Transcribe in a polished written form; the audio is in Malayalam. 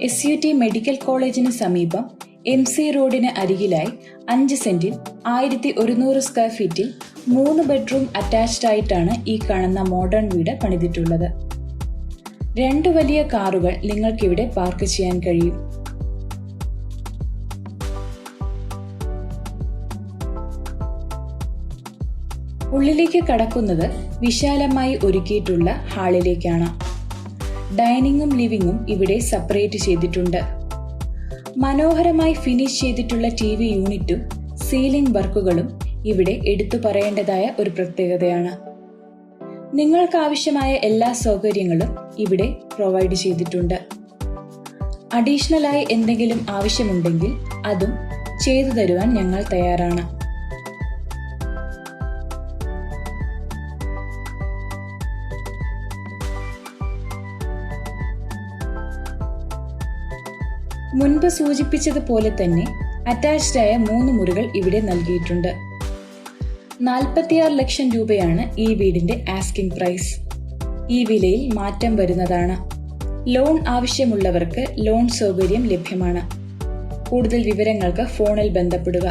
SUT മെഡിക്കൽ കോളേജിന് സമീപം MC റോഡിന് അരികിലായി 5 സെന്റിൽ 1100 സ്ക്വയർ ഫീറ്റിൽ 3 ബെഡ്റൂം അറ്റാച്ച്ഡ് ആയിട്ടാണ് ഈ കാണുന്ന മോഡേൺ വീട് പണിതിട്ടുള്ളത്. 2 വലിയ കാറുകൾ നിങ്ങൾക്കിവിടെ പാർക്ക് ചെയ്യാൻ കഴിയും. ഉള്ളിലേക്ക് കടക്കുന്നത് വിശാലമായി ഒരുക്കിയിട്ടുള്ള ഹാളിലേക്കാണ്. ഡൈനിങ്ങും ലിവിങ്ങും ഇവിടെ സെപ്പറേറ്റ് ചെയ്തിട്ടുണ്ട്. മനോഹരമായി ഫിനിഷ് ചെയ്തിട്ടുള്ള TV യൂണിറ്റും സീലിംഗ് വർക്കുകളും ഇവിടെ എടുത്തു പറയേണ്ടതായ ഒരു പ്രത്യേകതയാണ്. നിങ്ങൾക്ക് ആവശ്യമായ എല്ലാ സൗകര്യങ്ങളും ഇവിടെ പ്രൊവൈഡ് ചെയ്തിട്ടുണ്ട്. അഡീഷണലായി എന്തെങ്കിലും ആവശ്യമുണ്ടെങ്കിൽ അതും ചെയ്തു തരുവാൻ ഞങ്ങൾ തയ്യാറാണ്. മുൻപ് സൂചിപ്പിച്ചതുപോലെ തന്നെ അറ്റാച്ച്ഡ് ആയ 3 മുറികൾ ഇവിടെ നൽകിയിട്ടുണ്ട്. 46 ലക്ഷം രൂപയാണ് ഈ വീടിന്റെ ആസ്കിംഗ് പ്രൈസ്. ഈ വിലയിൽ മാറ്റം വരുന്നതാണ്. ലോൺ ആവശ്യമുള്ളവർക്ക് ലോൺ സൗകര്യം ലഭ്യമാണ്. കൂടുതൽ വിവരങ്ങൾക്ക് ഫോണിൽ ബന്ധപ്പെടുക.